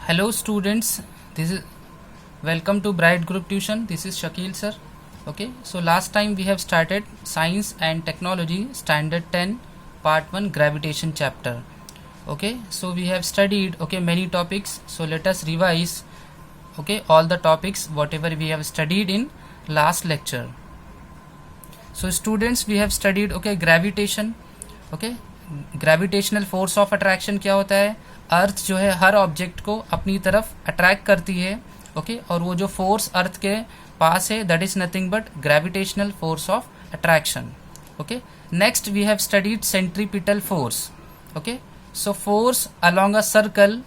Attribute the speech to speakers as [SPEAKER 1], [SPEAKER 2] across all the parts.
[SPEAKER 1] Hello students, this is welcome to Bright Group Tuition. This is Shakil sir. Okay, so last time we have started Science and Technology Standard 10 Part 1 Gravitation chapter. Okay, so we have studied many topics. So let us revise all the topics whatever we have studied in last lecture. So students, we have studied gravitation. Gravitational force of attraction क्या होता है? अर्थ जो है हर object को अपनी तरफ attract करती है. और वो जो फोर्स अर्थ के पास है that is nothing but gravitational force of attraction. Next we have studied centripetal force. So force along a circle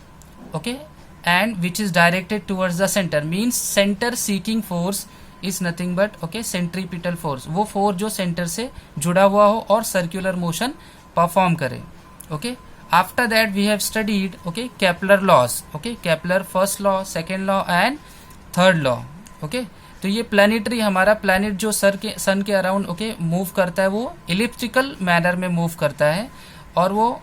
[SPEAKER 1] and which is directed towards the center means center seeking force is nothing but centripetal force. वो force जो centre से जुड़ा हुआ हो और circular motion perform करे. After that we have studied Kepler laws. Kepler first law, second law and third law. तो ये प्लैनेटरी हमारा प्लैनेट जो सन के अराउंड मूव करता है वो इलिप्टिकल मैनर में मूव करता है. और वो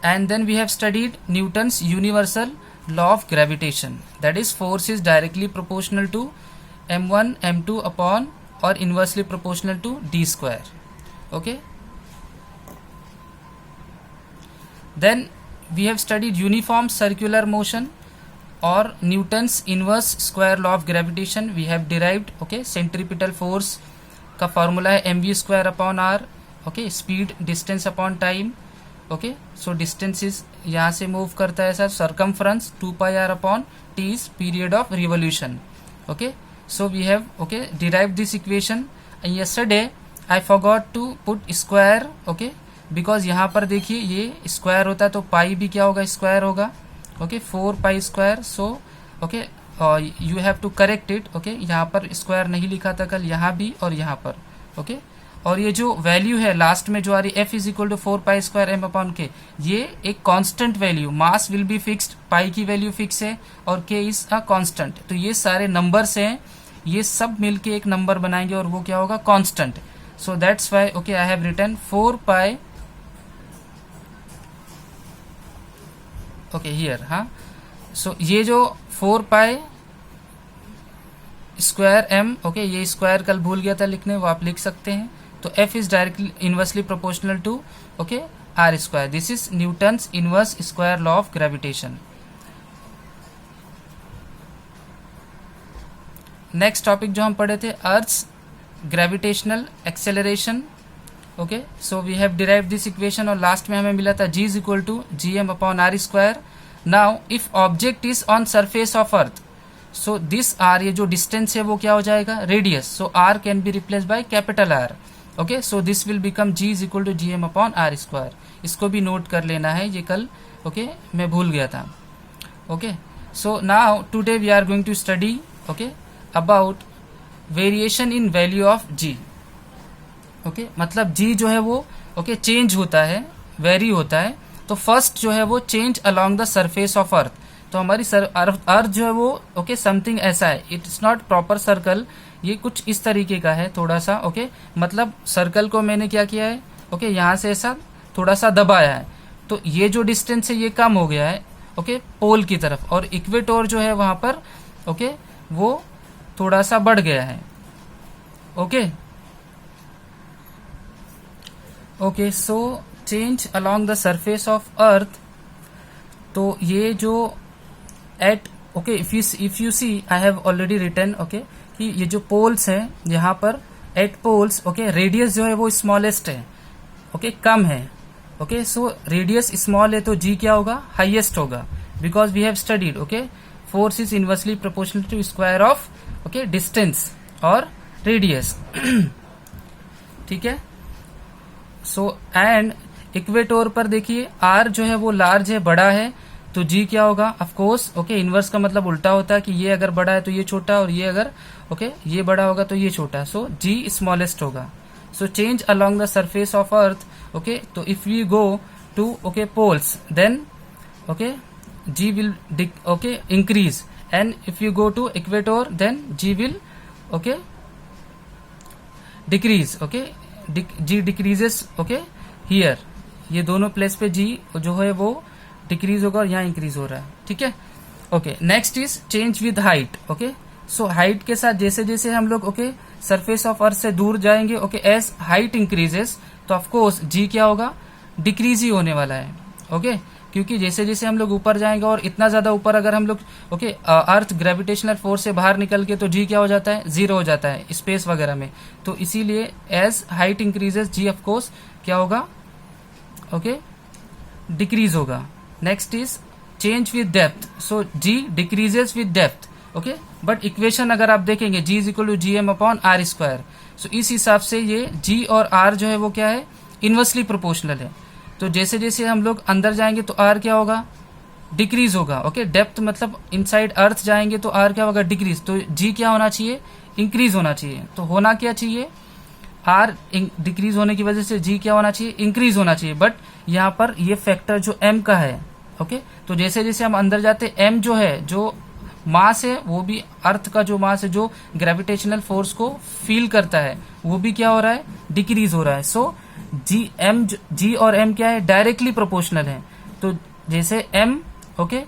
[SPEAKER 1] and then we have studied Newton's universal law of gravitation, that is force is directly proportional to m1 m2 upon or inversely proportional to d square. Then we have studied uniform circular motion or Newton's inverse square law of gravitation. We have derived centripetal force का formula है mv square upon r. speed distance upon time. So distance is यहाँ से move करता है sir circumference 2 pi r upon t is period of revolution. So we have derive this equation. Yesterday I forgot to put square because यहाँ पर देखिए ये square होता है तो पाई भी क्या होगा, स्क्वायर होगा. 4 pi square. So you have to correct it. यहाँ पर स्क्वायर नहीं लिखा था कल, यहाँ भी और यहाँ पर. और ये जो वैल्यू है लास्ट में जो आ रही f is equal to 4 pi square m upon k, ये एक constant value, mass will be fixed, pi की वैल्यू फिक्स है और k इज अ कांस्टेंट. तो ये सारे नंबर्स हैं, ये सब मिलके एक नंबर बनाएंगे और वो क्या होगा, constant. So that's why I have written 4 pi here. हाँ, सो ये जो 4 पाई स्क्वायर m ये स्क्वायर कल भूल गया था लिखने, वो आप लिख सकते हैं. तो f is directly inversely proportional to r square. This is Newton's inverse square law of gravitation. Next topic जो हम पढ़े थे earth's gravitational acceleration. So we have derived this equation और लास्ट में हमें मिला था g is equal to gm upon r square. Now if object is on surface of earth, so this r ये जो डिस्टेंस है वो क्या हो जाएगा, radius. So r can be replace by capital R. So this will become g is equal to gm upon r square. इसको भी note कर लेना है, ये कल मैं भूल गया था. So now today we are going to study about variation in value of g. मतलब g जो है वो चेंज होता है, वेरी होता है. तो फर्स्ट जो है वो change along the surface of earth. तो हमारी अर्थ जो है वो समथिंग ऐसा है, इट्स नॉट प्रॉपर सर्कल, ये कुछ इस तरीके का है थोड़ा सा. मतलब सर्कल को मैंने क्या किया है, यहाँ से ऐसा थोड़ा सा दबाया है, तो ये जो डिस्टेंस है ये कम हो गया है पोल की तरफ, और इक्वेटोर जो है वहां पर वो थोड़ा सा बढ़ गया है. So change along the surface of earth. तो ये जो at if you see I have already written कि ये जो पोल्स हैं यहाँ पर एट पोल्स रेडियस जो है वो स्मॉलेस्ट है, कम है. सो रेडियस स्मॉल है तो जी क्या होगा, हाईएस्ट होगा, because we have studied force is inversely proportional to square of distance और रेडियस. ठीक है. सो एंड इक्वेटोर पर देखिए आर जो है वो लार्ज है, बड़ा है, तो जी क्या होगा, ऑफ कोर्स इनवर्स का मतलब उल्टा होता है कि ये अगर बड़ा है तो ये छोटा, और ये अगर ये बड़ा होगा तो ये छोटा. सो जी स्मॉलेस्ट होगा. So change along the surface of earth. तो if we go to poles then g will increase, and if you go to equator then g will decrease. G decreases here. ये दोनों place पे जी जो है वो decrease होगा और यहाँ इंक्रीज हो रहा है, ठीक है। Okay, next is change with height. Okay, so height के साथ जैसे जैसे हम लोग ओके सरफेस ऑफ अर्थ से दूर जाएंगे, ओके एज हाइट इंक्रीजेस, तो ऑफकोर्स जी क्या होगा, डिक्रीज ही होने वाला है। ओके, क्योंकि जैसे जैसे हम लोग ऊपर जाएंगे और इतना ज्यादा ऊपर अगर हम लोग ओके अर्थ ग्रेविटेशनल फोर्स से बाहर निकल के, तो जी क्या हो जाता है, 0 हो जाता है स्पेस वगैरह में। तो इसीलिए as height increases g of course क्या होगा, ओके डिक्रीज होगा। Next is change with depth, so g decreases with depth. Okay, but equation अगर आप देखेंगे g is equal to G M upon r square, so इस हिसाब से ये जी और आर जो है वो क्या है, इनवर्सली प्रोपोर्शनल है। तो जैसे जैसे हम लोग अंदर जाएंगे तो आर क्या होगा, डिक्रीज होगा। ओके, डेप्थ मतलब इनसाइड अर्थ जाएंगे तो आर क्या होगा, डिक्रीज। तो जी क्या होना चाहिए, इंक्रीज होना चाहिए। तो होना क्या चाहिए, आर डिक्रीज होने की वजह से जी क्या होना चाहिए, इंक्रीज होना चाहिए। बट यहाँ पर ये फैक्टर जो एम का है, ओके तो जैसे जैसे हम अंदर जाते एम जो है, जो मास है, वो भी अर्थ का जो मास है, जो ग्रेविटेशनल फोर्स को फील करता है, वो भी क्या हो रहा है, डिक्रीज हो रहा है। सो जी और एम क्या है, डायरेक्टली प्रोपोर्शनल है। तो जैसे एम ओके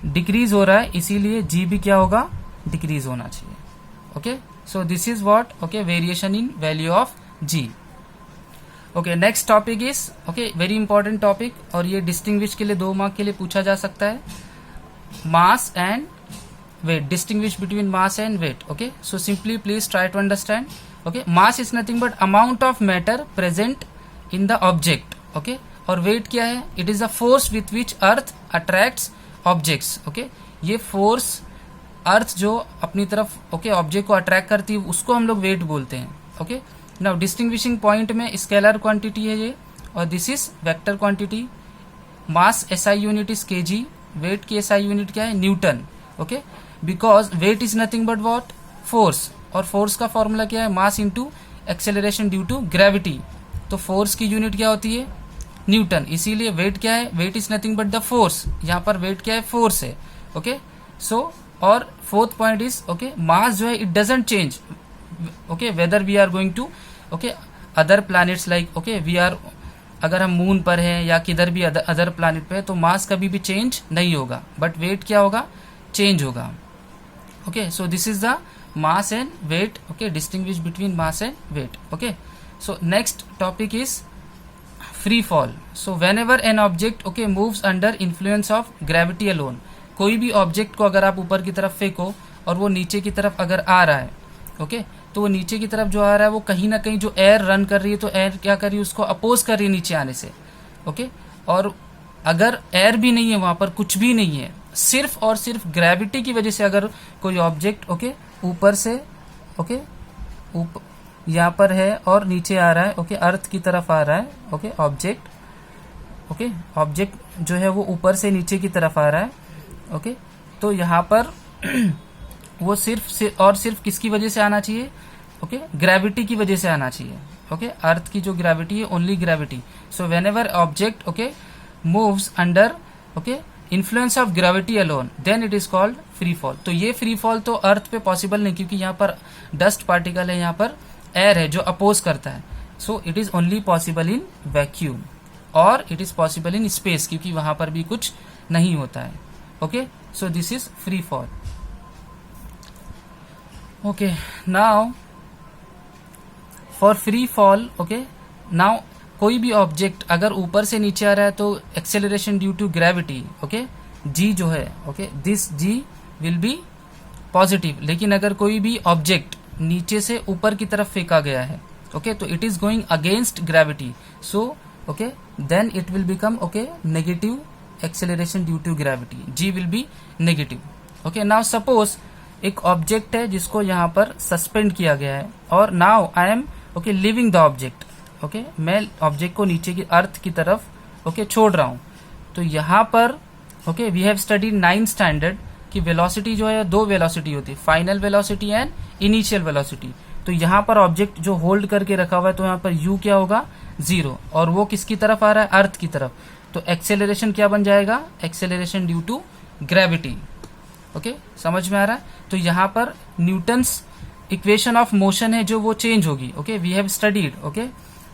[SPEAKER 1] डिक्रीज हो रहा है, इसीलिए जी भी क्या होगा, डिक्रीज होना चाहिए। Okay, so this is what, okay variation in value of g. Okay, next topic is okay very important topic, और ये डिस्टिंग्विश के लिए 2 मार्क के लिए पूछा जा सकता है, mass and weight, distinguish between mass and weight. Okay, so simply please try to understand. Okay, mass is nothing but amount of matter present in the object. Okay, और weight क्या है, it is the force with which earth attracts objects. Okay, ये force अर्थ जो अपनी तरफ okay object को attract करती है, उसको हम लोग वेट बोलते हैं। ओके, नाउ डिस्टिंग्विशिंग पॉइंट में स्केलर क्वांटिटी है ये, और this is vector quantity. Mass SI unit is kg, weight की एसआई यूनिट क्या है, newton. Okay, because weight is nothing but what, force, और फोर्स का फॉर्मूला क्या है, mass into acceleration due to gravity. तो फोर्स की यूनिट क्या होती है, न्यूटन, इसीलिए वेट क्या है, weight is nothing but the force. यहाँ पर वेट क्या है, फोर्स है। ओके, सो और fourth point is okay mass जो है it doesn't change, okay whether we are going to okay other planets like okay we are, अगर हम मून पर हैं या किधर भी अदर प्लैनेट पे है, तो मास कभी भी चेंज नहीं होगा, बट वेट क्या होगा, चेंज होगा। Okay, so this is the mass and weight. Okay, distinguish between mass and weight. Okay, so next topic is free fall. So whenever an object okay moves under influence of gravity alone, कोई भी object को अगर आप ऊपर की तरफ फेंको और वो नीचे की तरफ अगर आ रहा है, ओके तो वो नीचे की तरफ जो आ रहा है, वो कहीं ना कहीं जो एयर रन कर रही है, तो एयर क्या कर रही है, उसको अपोज कर रही है नीचे आने से। ओके, और अगर एयर भी नहीं है, वहां पर कुछ भी नहीं है, सिर्फ और सिर्फ ग्रेविटी की वजह से अगर कोई ऑब्जेक्ट ओके ऊपर से ओके यहाँ पर है और नीचे आ रहा है, ओके अर्थ की तरफ आ रहा है, ओके ऑब्जेक्ट जो है वो ऊपर से नीचे की तरफ आ रहा है। ओके, तो यहाँ पर वो सिर्फ और सिर्फ किसकी वजह से आना चाहिए, ओके ग्रेविटी की वजह से आना चाहिए। ओके, अर्थ की जो ग्रेविटी है, only gravity. So whenever object okay moves under okay influence of gravity alone, then it is called free fall. तो ये फ्री फॉल तो अर्थ पे पॉसिबल नहीं, क्योंकि यहाँ पर डस्ट पार्टिकल है, यहाँ पर एयर है जो अपोज करता है। So it is only possible in vacuum, और it is possible in space, क्योंकि वहां पर भी कुछ नहीं होता है। Okay, so this is free fall. Okay, now for free fall, okay now कोई भी ऑब्जेक्ट अगर ऊपर से नीचे आ रहा है, तो acceleration due to gravity okay g जो है, okay this g will be positive. लेकिन अगर कोई भी ऑब्जेक्ट नीचे से ऊपर की तरफ फेंका गया है, ओके तो it is going against gravity, so okay then it will become okay negative acceleration due to gravity, g will be negative. Okay, now suppose एक ऑब्जेक्ट है जिसको यहाँ पर सस्पेंड किया गया है, और now I am okay living the object. Okay, मैं ऑब्जेक्ट को नीचे की अर्थ की तरफ ओके छोड़ रहा हूं। तो यहाँ पर okay we have studied 9th standard की वेलोसिटी जो है, 2 वेलोसिटी होती है, final velocity and initial velocity. तो यहाँ पर ऑब्जेक्ट जो होल्ड करके रखा हुआ है, तो यहाँ पर u क्या होगा, 0, और वो किसकी तरफ आ रहा है, अर्थ की तरफ। तो एक्सेलरेशन क्या बन जाएगा, acceleration due to gravity. Okay, समझ में आ रहा है। तो यहाँ पर न्यूटन्स इक्वेशन ऑफ मोशन है जो वो चेंज होगी। Okay, we have studied okay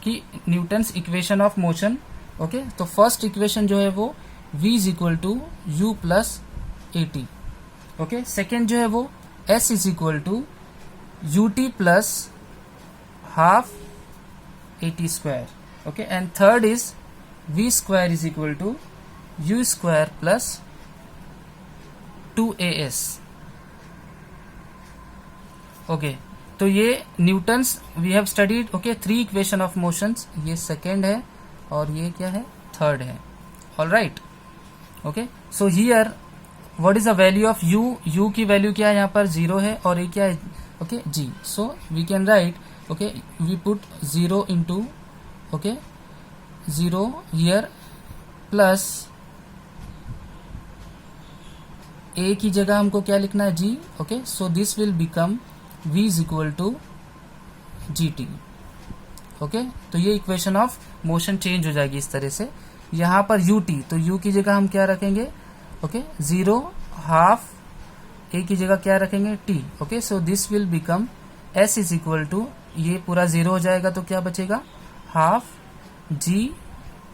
[SPEAKER 1] कि Newton's equation of motion, okay तो फर्स्ट इक्वेशन जो है वो v is equal to u plus at. ओके, सेकेंड जो है वो s is equal to ut plus half at square. Okay, and third is v square is equal to u square plus 2as. Okay, तो ये Newton's we have studied. Okay, 3 equation of motions. ये second है और ये क्या है, third है. All right. Okay, so here what is the value of u. u की वैल्यू क्या है, यहाँ पर 0 है और ये क्या है, okay, g. So we can write, okay, we put 0 into, okay, 0 here plus a की जगह हमको क्या लिखना है, g. Okay, so this will become v is equal to gt. Okay, तो ये इक्वेशन ऑफ मोशन चेंज हो जाएगी इस तरह से. यहाँ पर ut, तो u की जगह हम क्या रखेंगे, ओके, 0 हाफ a की जगह क्या रखेंगे, t. Okay, so this will become s is equal to, ये पूरा 0 हो जाएगा तो क्या बचेगा, half g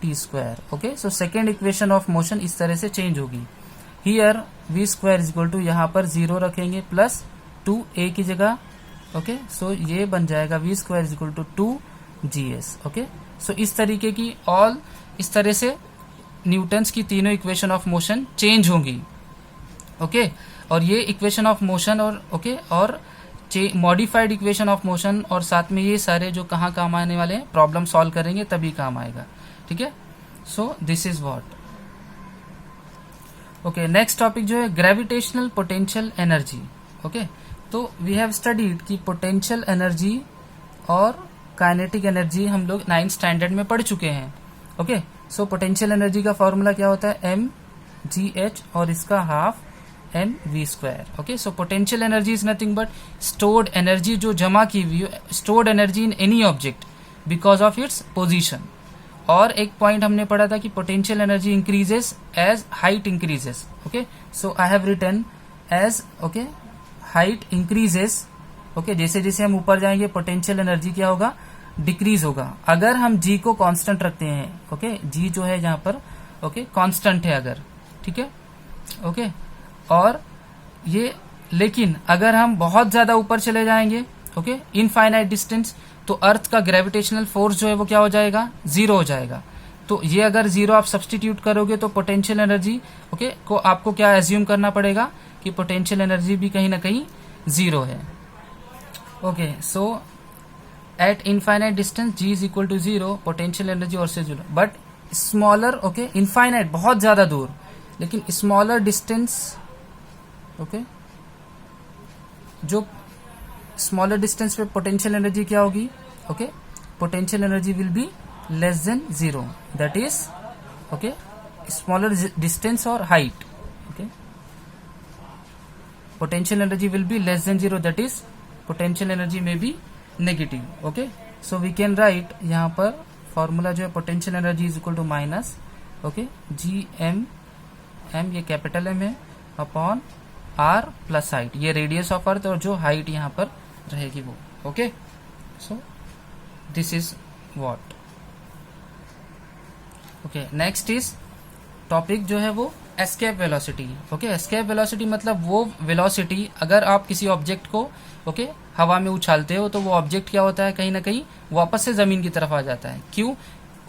[SPEAKER 1] t square. Okay, so second equation of motion इस तरह से चेंज होगी. Here v square is equal to, यहाँ पर 0 रखेंगे प्लस 2a की जगह. ओके, सो ये बन जाएगा v square is equal to 2gs. Okay, so इस तरीके की ऑल इस तरह से न्यूटन्स की तीनों इक्वेशन ऑफ मोशन चेंज होंगी. ओके, और ये इक्वेशन ऑफ मोशन और ओके और मॉडिफाइड इक्वेशन ऑफ मोशन और साथ में ये सारे जो कहाँ काम आने वाले हैं, प्रॉब्लम सॉल्व करेंगे तभी काम आएगा. ठीक है, सो this is what. Okay, next topic जो है ग्रेविटेशनल पोटेंशियल एनर्जी. ओके, तो वी हैव स्टडीड कि पोटेंशियल एनर्जी और काइनेटिक एनर्जी हम लोग 9th स्टैंडर्ड में पढ़ चुके हैं. ओके, सो पोटेंशियल एनर्जी का फॉर्मूला क्या होता है, mgh और इसका half mv square. Okay, so potential energy is nothing but stored energy जो जमा की हुई, stored energy in any object because of its position. और एक पॉइंट हमने पढ़ा था कि potential energy increases as height increases. Okay, so I have written as, okay, height increases. Okay, जैसे जैसे हम ऊपर जाएंगे पोटेंशियल एनर्जी क्या होगा, डिक्रीज होगा. अगर हम g को कांस्टेंट रखते हैं, ओके, g जो है यहाँ पर, ओके, कांस्टेंट है अगर, ठीक है, ओके, और ये, लेकिन अगर हम बहुत ज्यादा ऊपर चले जाएंगे, ओके, इनफाइनाइट डिस्टेंस, तो अर्थ का ग्रेविटेशनल फोर्स जो है वो क्या हो जाएगा, 0 हो जाएगा. तो ये अगर 0 आप सब्सटीट्यूट करोगे तो पोटेंशियल एनर्जी, ओके, को आपको क्या एज्यूम करना पड़ेगा कि पोटेंशियल एनर्जी भी कहीं ना कहीं 0 है. Okay, so at infinite distance g is equal to 0, potential energy और से 0. बट स्मॉलर, ओके, इनफाइनाइट बहुत ज्यादा दूर, लेकिन स्मॉलर डिस्टेंस, ओके, जो स्मॉलर डिस्टेंस पे पोटेंशियल एनर्जी क्या होगी, okay, potential energy will be less than 0. That is, okay, smaller distance और height, okay, potential energy will be less than 0. That is potential energy में be negative. Okay, so we can write यहाँ पर formula जो है potential energy is equal to minus, okay, G M, ये capital M है, upon r plus height, ये radius of earth और जो हाइट यहाँ पर रहेगी वो. Okay, so this is what. Okay, next is topic जो है वो escape velocity. Okay, escape velocity मतलब वो वेलोसिटी, अगर आप किसी ऑब्जेक्ट को, ओके, हवा में उछालते हो तो वो ऑब्जेक्ट क्या होता है, कहीं ना कहीं वापस से जमीन की तरफ आ जाता है. क्यों,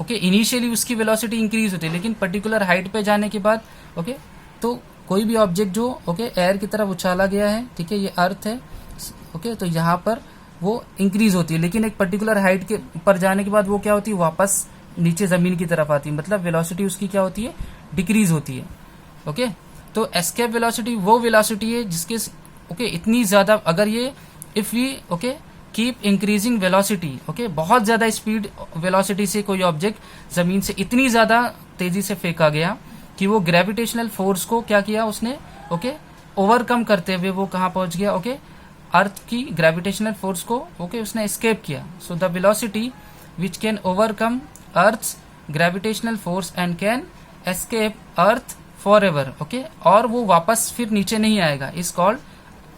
[SPEAKER 1] ओके, इनिशियली उसकी वेलोसिटी इंक्रीज होती है, लेकिन पर्टिकुलर हाइट पे जाने के बाद, ओके, तो कोई भी ऑब्जेक्ट जो, ओके, एयर की तरफ उछाला गया है, ठीक है, ये अर्थ है, ओके, तो यहाँ पर वो इंक्रीज होती है, लेकिन एक पर्टिकुलर हाइट के पर जाने के बाद वो क्या होती है, वापस नीचे जमीन की तरफ आती है, मतलब वेलोसिटी उसकी क्या होती है, डिक्रीज होती है. ओके, तो एस्केप वेलोसिटी वो वेलोसिटी है जिसके, ओके, इतनी ज्यादा, अगर ये if we, okay, keep increasing velocity, okay, बहुत ज्यादा स्पीड वेलोसिटी से कोई ऑब्जेक्ट जमीन से इतनी ज्यादा तेजी से फेंका गया कि वो ग्रेविटेशनल फोर्स को क्या किया उसने, ओके, ओवरकम करते हुए वो कहाँ पहुंच गया, ओके, अर्थ की ग्रेविटेशनल फोर्स को, ओके, उसने एस्केप किया. So the velocity which can overcome earth's gravitational force and can escape earth forever. Okay, और वो वापस फिर नीचे नहीं आएगा, is called,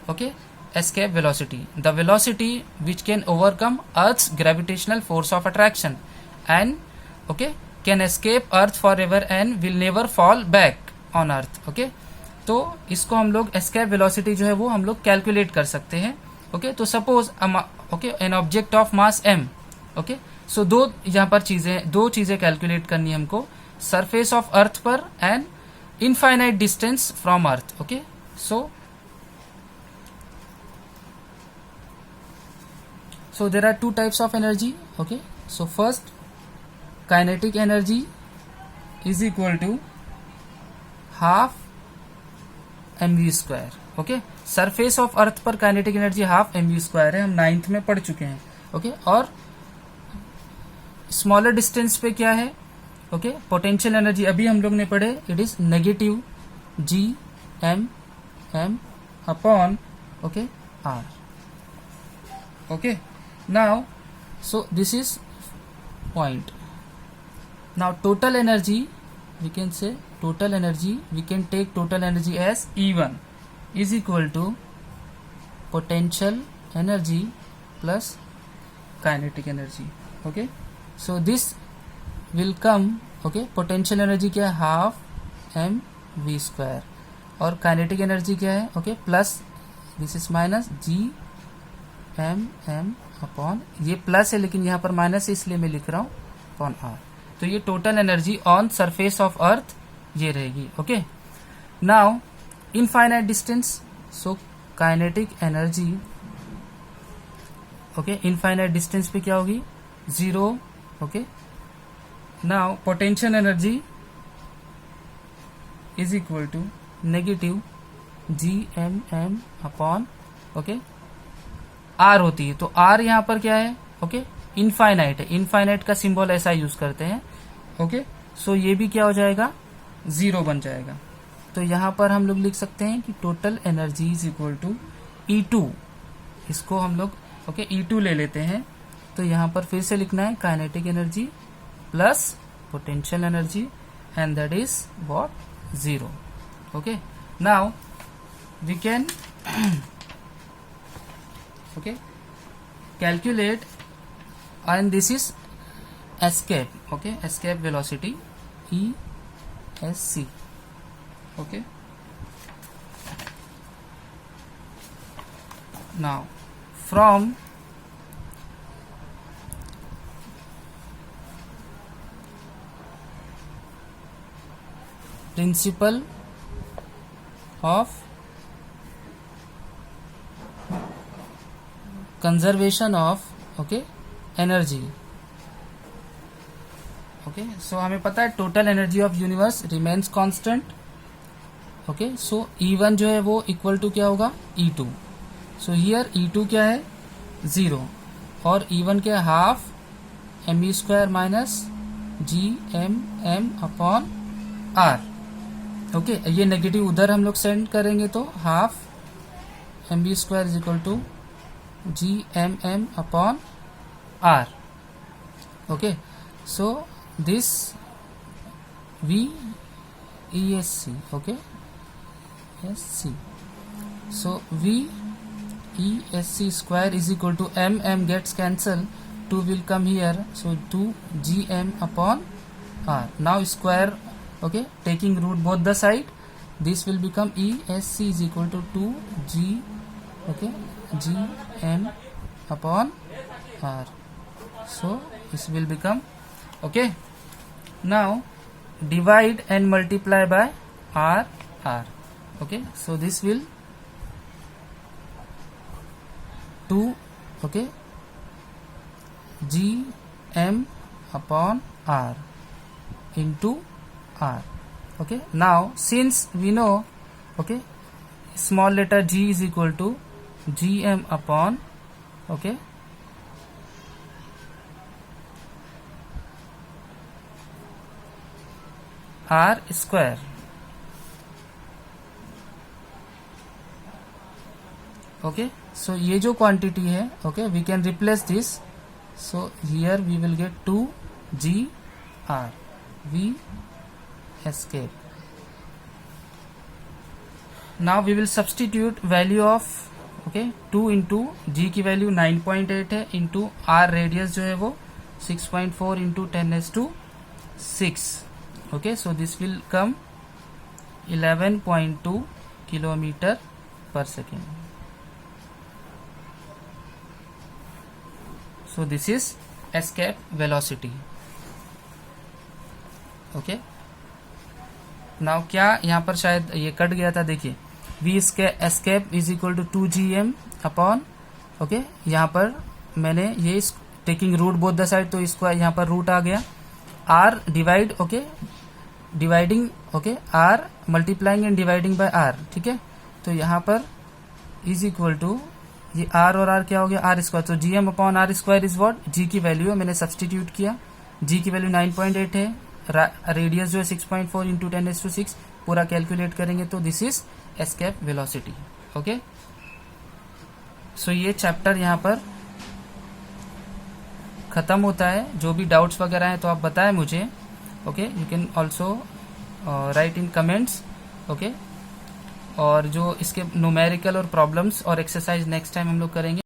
[SPEAKER 1] okay, escape velocity, the velocity which can overcome Earth's gravitational force of attraction and, okay, can escape earth for ever and will never fall back on earth. Okay, तो इसको हम लोग एस्केप वेलोसिटी जो है वो हम लोग calculate कर सकते हैं। ओके, तो suppose okay an object of mass m। Okay, so दो चीजें कैलकुलेट करनी है हमको, सरफेस ऑफ अर्थ पर and infinite distance from earth. Okay, so there are two types of energy. Okay, so first kinetic energy is equal to half mv square. Okay, surface of earth पर kinetic energy half mv square है, हम 9th में पढ़ चुके हैं। Okay, और smaller distance पे क्या है? ओके, पोटेंशियल एनर्जी अभी हम लोग ने पढ़े, it is negative G M M upon okay R. Okay, now so this is point. Now total energy, we can say total energy, we can take total energy as E1 is equal to potential energy plus kinetic energy. Okay, so this will come, okay, potential energy क्या है? Half M V square, और kinetic energy क्या है? Okay, plus this is minus G M M upon, ये plus है लेकिन यहाँ पर माइनस है इसलिए मैं लिख रहा हूँ अपॉन आर। तो ये total energy on surface of earth ये रहेगी। Okay, now infinite distance, so kinetic energy okay infinite distance पे क्या होगी? 0। Okay, now potential energy is equal to negative G M M upon okay R होती है। तो आर यहाँ पर क्या है? ओके, इनफाइनाइट है, इनफाइनाइट का सिंबल ऐसा यूज करते हैं। ओके, सो ये भी क्या हो जाएगा? 0 बन जाएगा। तो यहाँ पर हम लोग लिख सकते हैं कि total energy is equal to E2। इसको हम लोग ओके E2 ले लेते हैं। तो यहाँ पर फिर से लिखना है kinetic energy plus potential energy and that is what? 0। Okay, now we can okay calculate, and this is escape. Okay, escape velocity ESC. Okay, now from principle of conservation of okay energy. Okay, so हमें पता है total energy of universe remains constant. Okay, so E1 जो है वो equal to क्या होगा? E2। So here E2 क्या है? 0, और E1 क्या है? Half mv square minus G M M upon R. Okay, ये नेगेटिव उधर हम लोग सेंड करेंगे तो half mv square is equal to G M M upon R. Okay, so this v e s c. Okay, s c, so v e s c square is equal to M M gets cancel, 2 will come here, so 2 G M upon R. Now square okay taking root both the side, this will become E S C is equal to 2 G okay G M upon R. So this will become okay. Now divide and multiply by R R. Okay, so this will 2 okay G M upon R into R. Okay, now since we know okay small letter g is equal to gm upon okay r square. Okay, so ये जो quantity है okay we can replace this, so here we will get 2 g r, we escape. Now we will substitute value of okay 2 into g की value 9.8 है into r radius जो है वो 6.4 into 10⁻⁴ Okay, so this will come 11.2 kilometer per second. So this is escape velocity. Okay, now क्या यहाँ पर शायद ये कट गया था, देखिए v escape is equal to 2gm upon, okay, यहाँ पर मैंने ये taking root both the side, तो इसको यहाँ पर रूट आ गया, r divide, okay, dividing, okay, r multiplying and dividing by r, ठीक है, तो यहाँ पर इज इक्वल टू ये r और r क्या हो गया, r स्क्वायर, तो gm upon r square is what, g की वैल्यू है, मैंने सब्सटीट्यूट किया, g की वैल्यू 9.8 है, रेडियस जो है 6.4 इंटू 10⁶, पूरा कैलकुलेट करेंगे तो this is escape velocity. Okay, so ये चैप्टर यहाँ पर खत्म होता है. जो भी डाउट्स वगैरह हैं तो आप बताएं मुझे. Okay, you can also right in comments. Okay, और जो इसके न्यूमेरिकल और प्रॉब्लम्स और एक्सरसाइज नेक्स्ट टाइम हम लोग करेंगे.